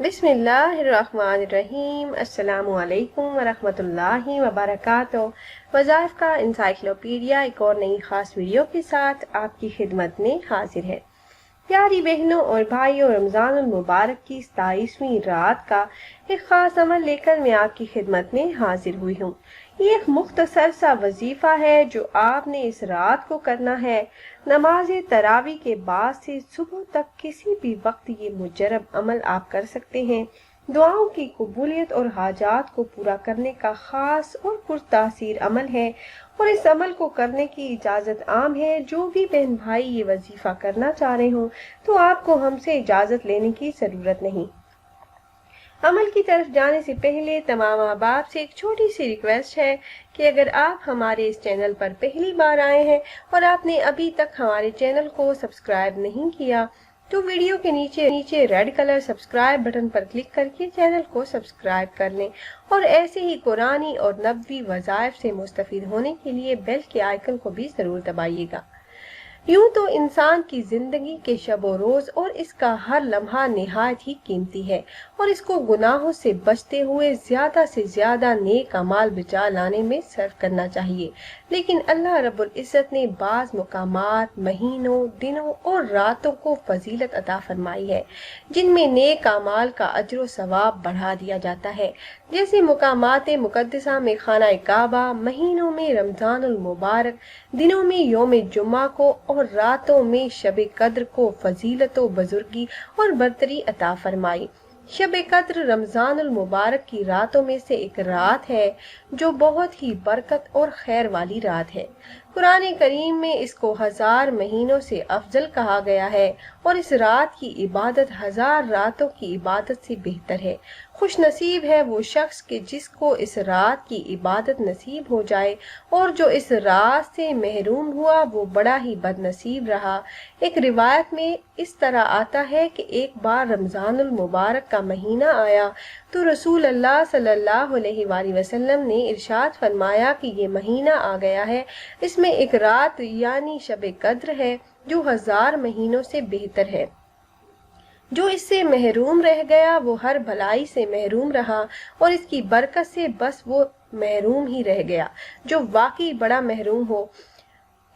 بسم اللہ الرحمن الرحیم۔ السلام علیکم ورحمۃ اللہ وبرکاتہ۔ وظائف کا انسائکلوپیڈیا ایک اور نئی خاص ویڈیو کے ساتھ آپ کی خدمت میں حاضر ہے۔ پیاری بہنوں اور بھائیوں، رمضان المبارک کی 27ویں رات کا ایک خاص عمل لے کر میں آپ کی خدمت میں حاضر ہوئی ہوں۔ یہ ایک مختصر سا وظیفہ ہے جو آپ نے اس رات کو کرنا ہے۔ نماز تراویح کے بعد سے صبح تک کسی بھی وقت یہ مجرب عمل آپ کر سکتے ہیں۔ دعاؤں کی قبولیت اور حاجات کو پورا کرنے کا خاص اور پرتاثیر عمل ہے، اور اس عمل کو کرنے کی اجازت عام ہے۔ جو بھی بہن بھائی یہ وظیفہ کرنا چاہ رہے ہوں تو آپ کو ہم سے اجازت لینے کی ضرورت نہیں۔ عمل کی طرف جانے سے پہلے تمام احباب سے ایک چھوٹی سی ریکویسٹ ہے کہ اگر آپ ہمارے اس چینل پر پہلی بار آئے ہیں اور آپ نے ابھی تک ہمارے چینل کو سبسکرائب نہیں کیا تو ویڈیو کے نیچے ریڈ کلر سبسکرائب بٹن پر کلک کر کے چینل کو سبسکرائب کر لیں، اور ایسے ہی قرآنی اور نبوی وظائف سے مستفید ہونے کے لیے بیل کے آئیکن کو بھی ضرور دبائیے گا۔ یوں تو انسان کی زندگی کے شب و روز اور اس کا ہر لمحہ نہایت ہی قیمتی ہے، اور اس کو گناہوں سے بچتے ہوئے زیادہ سے زیادہ نیک اعمال بچا لانے میں صرف کرنا چاہیے۔ لیکن اللہ رب العزت نے بعض مقامات، مہینوں، دنوں اور راتوں کو فضیلت عطا فرمائی ہے جن میں نیک اعمال کا اجر و ثواب بڑھا دیا جاتا ہے، جیسے مقامات مقدسہ میں خانہ کعبہ، مہینوں میں رمضان المبارک، دنوں میں یوم جمعہ کو اور راتوں میں شب قدر کو فضیلت و بزرگی اور برتری عطا فرمائی۔ شب قدر رمضان المبارک کی راتوں میں سے ایک رات ہے جو بہت ہی برکت اور خیر والی رات ہے۔ قرآن کریم میں اس کو 1000 مہینوں سے افضل کہا گیا ہے، اور اس رات کی عبادت 1000 راتوں کی عبادت سے بہتر ہے۔ خوش نصیب ہے وہ شخص کہ جس کو اس رات کی عبادت نصیب ہو جائے، اور جو اس رات سے محروم ہوا وہ بڑا ہی بد نصیب رہا۔ ایک روایت میں اس طرح آتا ہے کہ ایک بار رمضان المبارک کا مہینہ آیا تو رسول اللہ صلی اللہ علیہ وآلہ وسلم نے ارشاد فرمایا کہ یہ مہینہ آ گیا ہے، اس میں ایک رات یعنی شب قدر ہے جو 1000 مہینوں سے بہتر ہے۔ جو اس سے محروم رہ گیا وہ ہر بھلائی سے محروم رہا، اور اس کی برکت سے بس وہ محروم ہی رہ گیا جو واقعی بڑا محروم ہو۔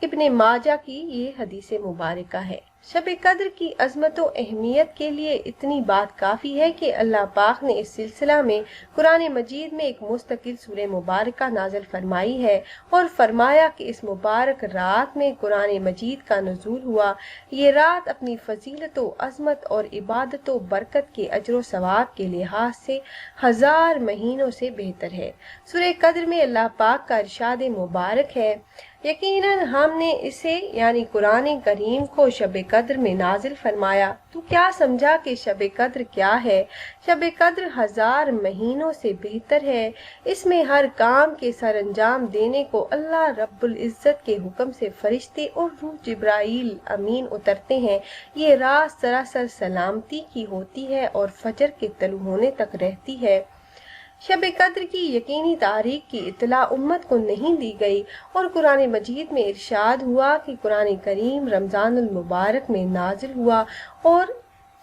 ابن ماجہ کی یہ حدیث مبارکہ ہے۔ شب قدر کی عظمت و اہمیت کے لیے اتنی بات کافی ہے کہ اللہ پاک نے اس سلسلہ میں قرآن مجید میں ایک مستقل سورہ مبارکہ نازل فرمائی ہے، اور فرمایا کہ اس مبارک رات میں قرآن مجید کا نزول ہوا۔ یہ رات اپنی فضیلت و عظمت اور عبادت و برکت کے اجر و ثواب کے لحاظ سے 1000 مہینوں سے بہتر ہے۔ سورہ قدر میں اللہ پاک کا ارشاد مبارک ہے، یقیناً ہم نے اسے یعنی قرآن کریم کو شب قدر میں نازل فرمایا۔ تو کیا سمجھا کہ شب قدر کیا ہے؟ شب قدر 1000 مہینوں سے بہتر ہے۔ اس میں ہر کام کے سر انجام دینے کو اللہ رب العزت کے حکم سے فرشتے اور روح جبرائیل امین اترتے ہیں۔ یہ رات سراسر سلامتی کی ہوتی ہے اور فجر کے طلوع ہونے تک رہتی ہے۔ شب قدر کی یقینی تاریخ کی اطلاع امت کو نہیں دی گئی، اور قرآن مجید میں ارشاد ہوا کہ قرآن کریم رمضان المبارک میں نازل ہوا، اور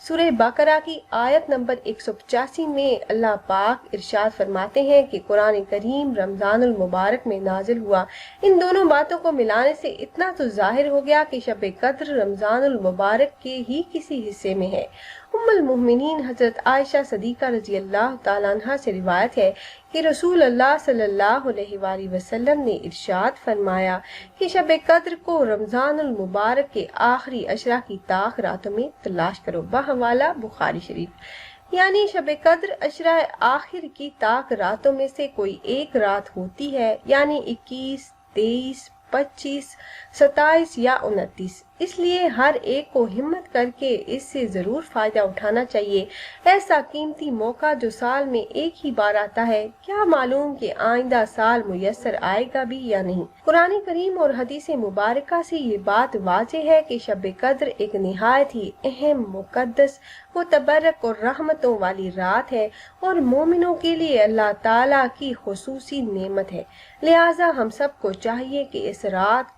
سورہ بقرہ کی آیت نمبر 185 میں اللہ پاک ارشاد فرماتے ہیں کہ قرآن کریم رمضان المبارک میں نازل ہوا۔ ان دونوں باتوں کو ملانے سے اتنا تو ظاہر ہو گیا کہ شب قدر رمضان المبارک کے ہی کسی حصے میں ہے۔ ام المؤمنین حضرت عائشہ صدیقہ رضی اللہ تعالیٰ عنہ سے روایت ہے کہ رسول اللہ صلی اللہ علیہ وآلہ وسلم نے ارشاد فرمایا کہ شب قدر کو رمضان المبارک کے آخری عشرہ کی طاق راتوں میں تلاش کرو، بحوالہ بخاری شریف۔ یعنی شب قدر عشرہ آخر کی طاق راتوں میں سے کوئی ایک رات ہوتی ہے، یعنی 21، 23، 25، 27 یا 29۔ اس لیے ہر ایک کو ہمت کر کے اس سے ضرور فائدہ اٹھانا چاہیے۔ ایسا قیمتی موقع جو سال میں ایک ہی بار آتا ہے، کیا معلوم کہ آئندہ سال میسر آئے گا بھی یا نہیں۔ قرآن کریم اور حدیث مبارکہ سے یہ بات واضح ہے کہ شب قدر ایک نہایت ہی اہم، مقدس، متبرک اور رحمتوں والی رات ہے، اور مومنوں کے لیے اللہ تعالیٰ کی خصوصی نعمت ہے۔ لہٰذا ہم سب کو چاہیے کہ اس رات